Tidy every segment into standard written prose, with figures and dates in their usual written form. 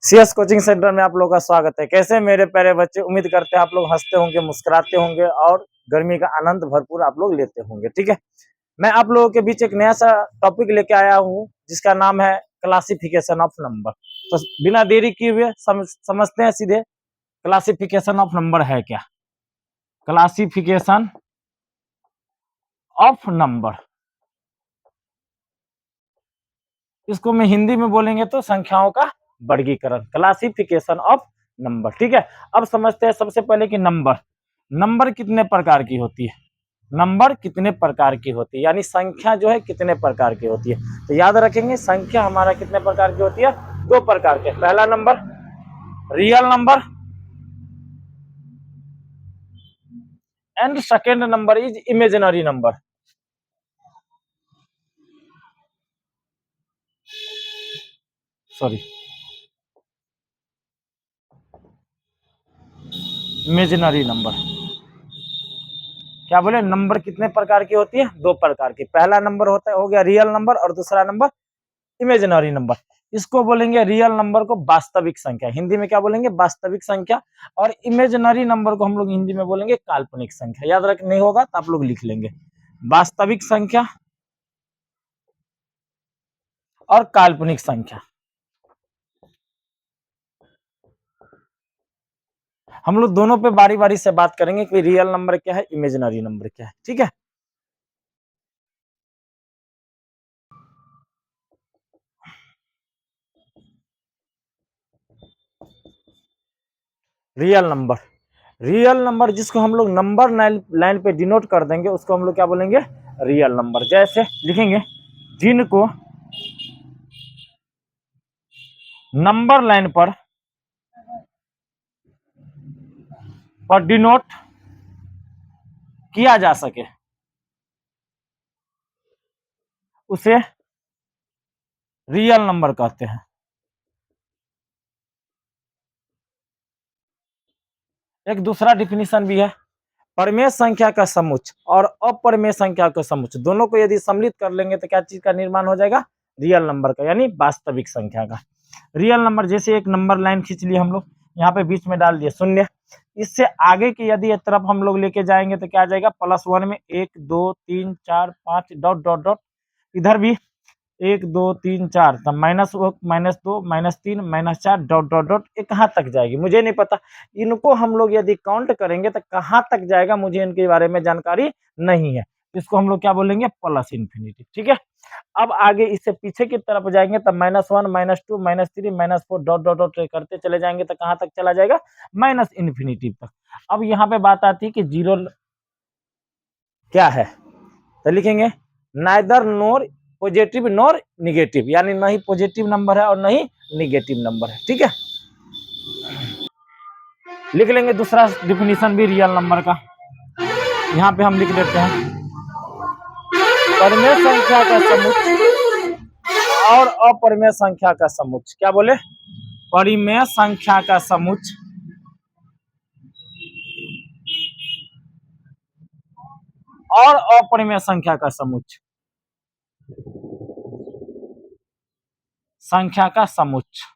CS coaching centre में आप लोगों का स्वागत है। कैसे मेरे प्यारे बच्चे, उम्मीद करते हैं आप लोग हंसते होंगे, मुस्कुराते होंगे और गर्मी का आनंद भरपूर आप लोग लेते होंगे। ठीक है, मैं आप लोगों के बीच एक नया सा टॉपिक लेके आया हूँ जिसका नाम है क्लासिफिकेशन ऑफ नंबर। तो बिना देरी किए हुए समझते हैं सीधे क्लासिफिकेशन ऑफ नंबर है क्या। क्लासिफिकेशन ऑफ नंबर, इसको मैं हिंदी में बोलेंगे तो संख्याओं का वर्गीकरण, क्लासिफिकेशन ऑफ नंबर। ठीक है, अब समझते हैं सबसे पहले कि नंबर कितने प्रकार की होती है। नंबर कितने प्रकार की होती है, यानी संख्या जो है कितने प्रकार की होती है। तो याद रखेंगे संख्या हमारा कितने प्रकार की होती है, दो प्रकार के। पहला number real number and second number is imaginary number. Sorry, imaginary number. क्या बोले, नंबर कितने प्रकार की होती है, दो प्रकार की। पहला नंबर होता है हो गया रियल नंबर और दूसरा नंबर इमेजिनरी नंबर। इसको बोलेंगे रियल नंबर को वास्तविक संख्या, हिंदी में क्या बोलेंगे, वास्तविक संख्या। और इमेजिनरी नंबर को हम लोग हिंदी में बोलेंगे काल्पनिक संख्या। याद रख नहीं होगा तो आप लोग लिख लेंगे, वास्तविक संख्या और काल्पनिक संख्या। हम लोग दोनों पे बारी बारी से बात करेंगे कि रियल नंबर क्या है, इमेजिनरी नंबर क्या है। ठीक है, रियल नंबर जिसको हम लोग नंबर लाइन पे डिनोट कर देंगे उसको हम लोग क्या बोलेंगे, रियल नंबर। जैसे लिखेंगे जिनको नंबर लाइन पर डिनोट किया जा सके उसे रियल नंबर कहते हैं। एक दूसरा डिफिनीशन भी है, परमेय संख्या का समुच्चय और अपरमेय संख्या का समुच्चय दोनों को यदि सम्मिलित कर लेंगे तो क्या चीज का निर्माण हो जाएगा, रियल नंबर का, यानी वास्तविक संख्या का। रियल नंबर जैसे एक नंबर लाइन खींच लिए हम लोग, यहाँ पे बीच में डाल दिए शून्य। इससे आगे की यदि एक तरफ हम लोग लेके जाएंगे तो क्या आ जाएगा, +1 में 1 2 3 4 5 डॉट डॉट डॉट। इधर भी 1 2 3 4, तब -1 -2 -3 -4 डॉट डॉट डॉट। ये कहाँ तक जाएगी मुझे नहीं पता। इनको हम लोग यदि काउंट करेंगे तो कहाँ तक जाएगा मुझे इनके बारे में जानकारी नहीं है। इसको हम लोग क्या बोलेंगे, प्लस इन्फिनिटी। ठीक है, अब आगे इससे पीछे की तरफ जाएंगे तब -1 -2 -3 -4 डॉट डॉट डॉट करते चले जाएंगे तो कहाँ तक चला जाएगा, माइनस इन्फिनिटी तक। अब यहाँ पे बात आती है कि जीरो क्या है, तो लिखेंगे नाइदर नोर पॉजिटिव नोर निगेटिव, यानी ना ही पॉजिटिव नंबर है और ना ही निगेटिव नंबर है। ठीक है, लिख लेंगे दूसरा डिफिनीशन भी रियल नंबर का। यहाँ पे हम लिख देते हैं परमेय संख्या का समुच्चय और अपरमेय संख्या का समुच्चय। क्या बोले, परिमेय संख्या का समुच्चय और अपरिमेय संख्या का समुच्चय, संख्या का समुच्चय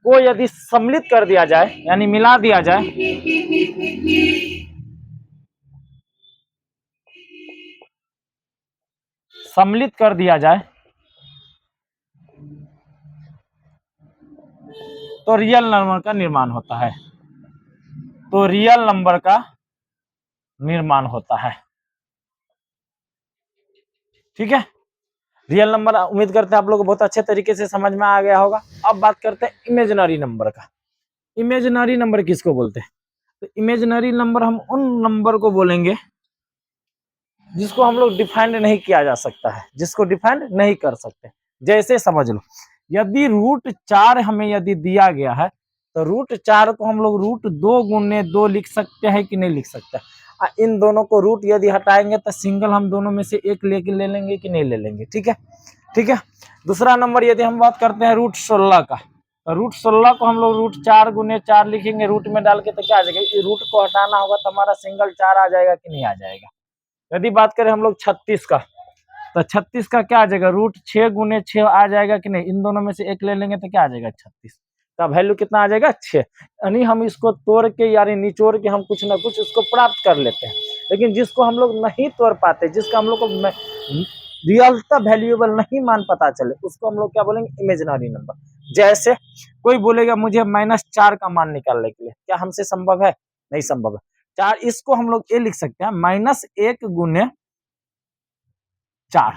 को यदि सम्मिलित कर दिया जाए, यानी मिला दिया जाए, सम्मिलित कर दिया जाए तो रियल नंबर का निर्माण होता है। तो रियल नंबर का निर्माण होता है। ठीक है, रियल नंबर उम्मीद करते हैं आप लोग को बहुत अच्छे तरीके से समझ में आ गया होगा। अब बात करते हैं इमेजिनरी नंबर का। इमेजिनरी नंबर किसको बोलते हैं, तो इमेजिनरी नंबर हम उन नंबर को बोलेंगे जिसको हम लोग डिफाइंड नहीं किया जा सकता है, जिसको डिफाइंड नहीं कर सकते। जैसे समझ लो, यदि √4 हमें यदि दिया गया है तो √4 को हम लोग √2 गुने 2 लिख सकते हैं कि नहीं लिख सकते। इन दोनों को रूट यदि हटाएंगे तो सिंगल हम दोनों में से एक लेके ले लेंगे कि नहीं ले लेंगे। ठीक है, ठीक है। दूसरा नंबर यदि हम बात करते हैं √16 का, तो √16 को हम लोग √4 गुने 4 लिखेंगे, रूट में डाल के तो क्या आ जाएगा, रूट को हटाना होगा तो हमारा सिंगल 4 आ जाएगा कि नहीं आ जाएगा। यदि बात करें हम लोग 36 का, तो 36 का क्या आ जाएगा, रूट 6 गुने 6 आ जाएगा कि नहीं, इन दोनों में से एक ले लेंगे तो क्या आ जाएगा 36 का वैल्यू कितना आ जाएगा 6। यानी हम इसको तोड़ के यानी निचोड़ के हम कुछ ना कुछ उसको प्राप्त कर लेते हैं, लेकिन जिसको हम लोग नहीं तोड़ पाते, जिसका हम लोग को रियलता वैल्यूएबल नहीं मान पता चले, उसको हम लोग क्या बोलेंगे, इमेजिनरी नंबर। जैसे कोई बोलेगा मुझे -4 का मान निकालने के लिए, क्या हमसे संभव है, नहीं संभव है। 4 इसको हम लोग ये लिख सकते हैं -1 गुने 4,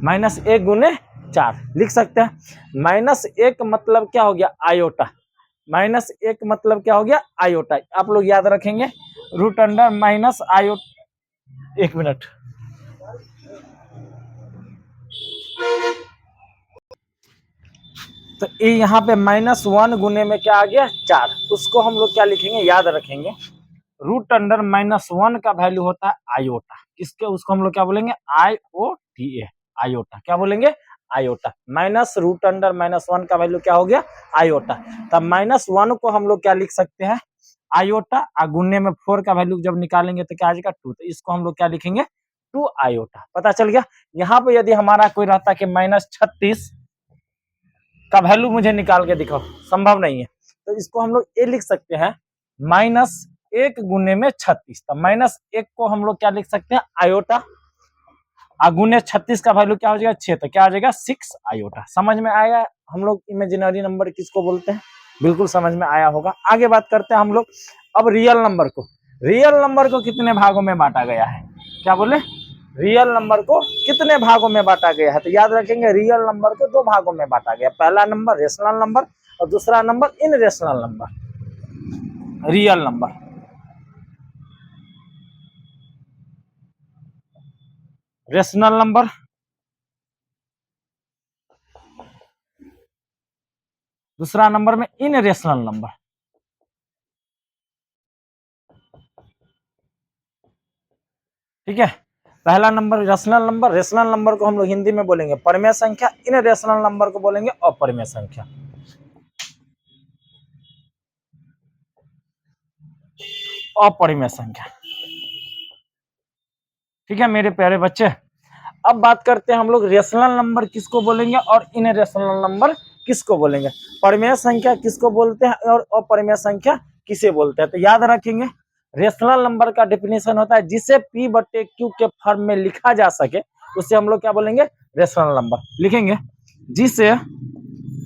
-1 गुने 4 लिख सकते हैं। -1 मतलब क्या हो गया, आयोटा, -1 मतलब क्या हो गया, आयोटा। आप लोग याद रखेंगे, root under minus iota, 1 minute, तो ये यहाँ पे -1 गुने में क्या आ गया 4, उसको हम लोग क्या लिखेंगे, याद रखेंगे, रूट अंडर -1 का वैल्यू होता है आयोटा, इसके उसको हम लोग क्या बोलेंगे, IOTA, आयोटा, क्या बोलेंगे, आयोटा। माइनस रूट अंडर -1 का वैल्यू क्या हो गया, आयोटा। तब -1 को हम लोग क्या लिख सकते हैं, आयोटा, और गुन्ने में 4 का वैल्यू जब निकालेंगे तो क्या आ जाएगा 2, तो इसको हम लोग क्या लिखेंगे, 2 आयोटा। पता चल गया। यहाँ पे यदि हमारा कोई रहता कि -36 का वैल्यू मुझे निकाल के दिखाओ, संभव नहीं है, तो इसको हम लोग ये लिख सकते हैं -1 गुने में 36, तो -1 को हम लोग क्या लिख सकते हैं, आयोटा, गुने 36 का वैल्यू क्या हो जाएगा 6, तो क्या आ जाएगा 6 आयोटा। समझ में आया हम लोग इमेजिनरी नंबर किसको बोलते हैं, बिल्कुल समझ में आया होगा। आगे बात करते हैं हम लोग अब रियल नंबर को। रियल नंबर को कितने भागों में बांटा गया है, क्या बोले, रियल नंबर को कितने भागों में बांटा गया है, तो याद रखेंगे रियल नंबर को 2 भागों में बांटा गया, पहला नंबर रेशनल नंबर और दूसरा number irrational number. Real number, rational number, दूसरा नंबर में इनरेशनल नंबर। ठीक है, पहला number rational number, rational number को हम लोग हिंदी में बोलेंगे परमेय संख्या, इनरेशनल नंबर को बोलेंगे अपरिमेय संख्या। अपरिमेय संख्या, ठीक है मेरे प्यारे बच्चे। अब बात करते हैं हम लोग रेशनल नंबर किसको बोलेंगे और इनरेशनल नंबर किसको बोलेंगे, परिमेय संख्या किसको बोलते हैं और अपरिमेय संख्या किसे बोलते हैं। तो याद रखेंगे रेशनल नंबर का डेफिनेशन होता है जिसे P/Q के फॉर्म में लिखा जा सके, उसे हम लोग क्या बोलेंगे, रेशनल नंबर। लिखेंगे जिसे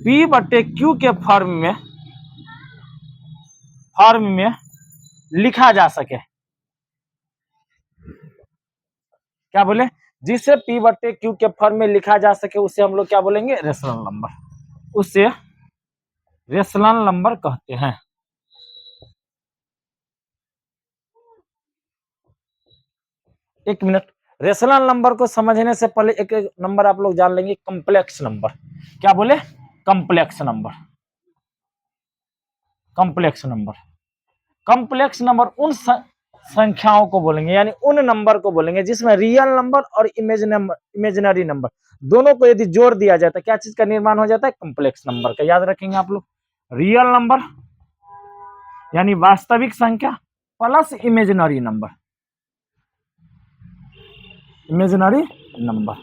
P/Q के फॉर्म में लिखा जा सके, क्या बोले, जिसे P/Q के फॉर्म में लिखा जा सके उसे हम लोग क्या बोलेंगे, रेशनल नंबर, उसे रेशनल नंबर कहते हैं। एक मिनट, रेशनल नंबर को समझने से पहले एक नंबर आप लोग जान लेंगे, कॉम्प्लेक्स नंबर। क्या बोले, complex number. Complex number, complex number उन संख्याओं को बोलेंगे, यानी उन नंबर को बोलेंगे जिसमें रियल नंबर और इमेजिनरी नंबर दोनों को यदि जोड़ दिया जाता है, क्या चीज का निर्माण हो जाता है, कॉम्प्लेक्स नंबर का। याद रखेंगे आप लोग, रियल नंबर यानी वास्तविक संख्या plus imaginary number, imaginary number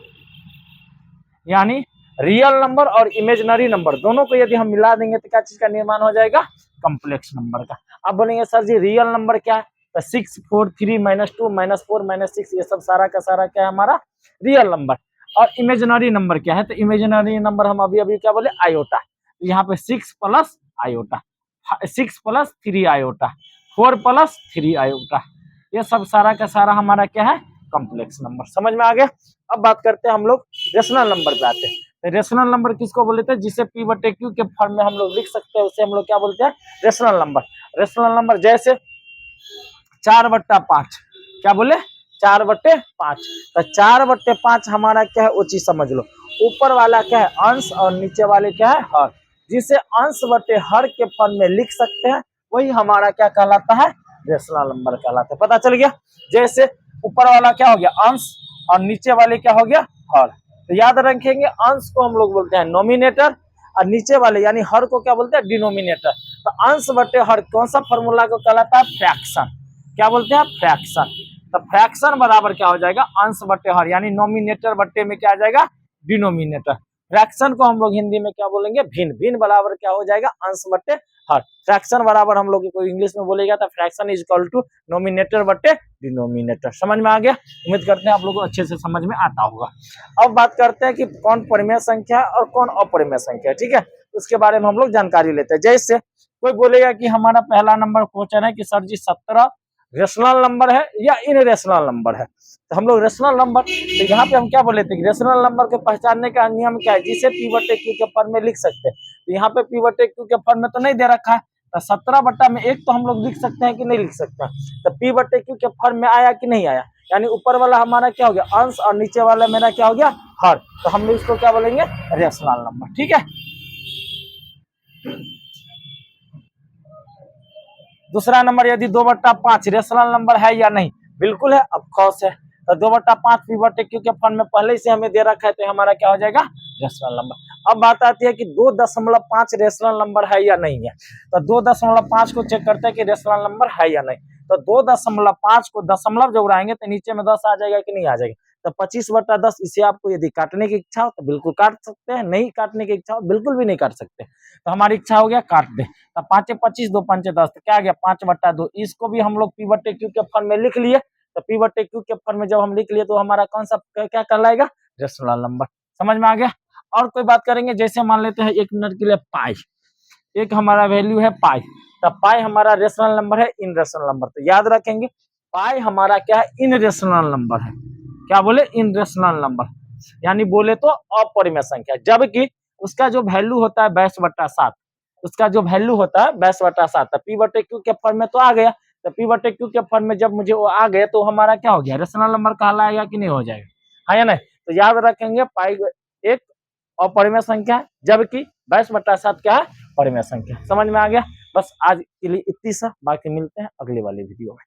यानी रियल नंबर और इमेजिनरी नंबर दोनों को यदि हम मिला देंगे तो क्या चीज का निर्माण हो जाएगा, कॉम्प्लेक्स नंबर का। अब बोलेंगे सर जी रियल नंबर क्या है, तो 6 4 3 -2 -4 -6 ये सब सारा का सारा क्या है हमारा रियल नंबर। और इमेजिनरी नंबर क्या है, तो इमेजिनरी नंबर हम अभी अभी क्या बोले, आयोटा। तो यहाँ पे 6 plus iota, 6 plus 3 iota, 4 plus 3 iota, ये सब सारा का सारा हमारा क्या है, कॉम्प्लेक्स नंबर। समझ में आ गया। अब बात करते हैं हम लोग रेशनल नंबर पे आते हैं। रेशनल नंबर किसको बोलते हैं, जिसे P/Q के फॉर्म में हम लोग लिख सकते हैं, उसे हम लोग क्या बोलते हैं, रेशनल नंबर। रेशनल नंबर जैसे 4/5, क्या बोले, 4/5, तो 4/5 हमारा क्या है, वो चीज समझ लो, ऊपर वाला क्या है अंश और नीचे वाले क्या है हर, जिसे अंश बटे हर के फॉर्म में लिख सकते हैं वही हमारा क्या कहलाता है, रेशनल नंबर कहलाता है। पता चल गया। जैसे ऊपर वाला क्या हो गया अंश और नीचे वाले क्या हो गया हर, तो याद रखेंगे अंश को हम लोग बोलते हैं नोमिनेटर और नीचे वाले यानी हर को क्या बोलते हैं, डिनोमिनेटर। तो अंश बटे हर कौन सा फॉर्मूला को कहलाता है, फ्रैक्शन। क्या बोलते हैं, फ्रैक्शन। तो फ्रैक्शन बराबर क्या हो जाएगा, अंश बट्टे हर, यानी नोमिनेटर बट्टे में क्या आ जाएगा, डिनोमिनेटर। फ्रैक्शन को हम लोग हिंदी में क्या बोलेंगे, भिन्न। भिन्न बराबर क्या हो जाएगा, अंश बट्टे हर। फ्रैक्शन बराबर हम लोग को इंग्लिश में बोलेगा तो fraction is equal to numerator बट्टे डिनोमिनेटर। समझ में आ गया? उम्मीद करते हैं आप लोगों को अच्छे से समझ में आता होगा। अब बात करते हैं कि कौन परिमेय संख्या है और कौन अपरिमेय संख्या है, ठीक है, उसके बारे में हम लोग जानकारी लेते हैं। जैसे कोई बोलेगा कि हमारा पहला नंबर क्वेश्चन है कि सर जी 17 रेशनल नंबर है या इनरेशनल नंबर है, तो हम लोग रेशनल नंबर, तो यहाँ पे हम क्या बोले थे कि रेशनल नंबर के पहचानने का नियम क्या है, जिसे पी बटे क्यू के फॉर्म में लिख सकते हैं। तो यहाँ पे पी बटे क्यू के फॉर्म में तो नहीं दे रखा है, तो 17 बट्टा में 1 तो हम लोग लिख सकते हैं कि नहीं लिख सकते हैं। तो पी बटे क्यू के फॉर्म में आया कि नहीं आया, यानी ऊपर वाला हमारा क्या हो गया, अंश, और नीचे वाला मेरा क्या हो गया, हर। तो हम लोग इसको क्या बोलेंगे, रेशनल नंबर, ठीक है। दूसरा नंबर, यदि 2/5 रेशनल नंबर है या नहीं, बिल्कुल है, ऑफ कोर्स है। तो 2/5 पी बटे क्यू के फॉर्म में पहले से हमें दे रखा है, तो हमारा क्या हो जाएगा, रेशनल नंबर। अब बात आती है कि 2.5 रेशनल नंबर है या नहीं है, तो 2.5 को चेक करते हैं कि रेशनल नंबर है या नहीं। तो 2.5 को दशमलव जब उड़ाएंगे तो नीचे में 10 आ जाएगा कि नहीं आ जाएगा। तो 25/10, इसे आपको यदि काटने की इच्छा हो तो बिल्कुल काट सकते हैं, नहीं काटने की इच्छा हो बिल्कुल भी नहीं काट सकते। तो हमारी इच्छा हो गया काट दे, तो 5 25 2 5 10, तो क्या आ गया 5/2। इसको भी हम लोग पी बटे क्यू के फॉर्म में लिख लिए। तो पी बटे क्यू के फॉर्म में जब हम लिख लिए तो हमारा कौन सा क्या कहलाएगा, रेशनल नंबर। समझ में आ गया? और कोई बात करेंगे, जैसे मान लेते हैं 1 मिनट के लिए पाई, एक हमारा वैल्यू है पाई, तो पाई हमारा रेशनल नंबर है, इन रेशनल नंबर। तो याद रखेंगे पाई हमारा क्या है, इन रेशनल नंबर है। क्या बोले, इन रेशनल नंबर, यानी बोले तो अपरिमेय संख्या, जबकि उसका जो वैल्यू होता है 22/7, उसका जो वैल्यू होता है 22/7, तो पी बटे क्यू के फॉर्म में तो आ गया। तो पी बटे क्यू के फॉर्म में जब मुझे वो आ गया तो हमारा क्या हो गया, रेशनल नंबर कहलाएगा कि नहीं हो जाएगा, हाँ या नहीं। तो याद रखेंगे पाई एक अपरिमेय संख्या है, जबकि 22/7 क्या है, परिमेय संख्या। समझ में आ गया? बस आज के लिए इतनी सा, बाकी मिलते हैं अगले वाली वीडियो में।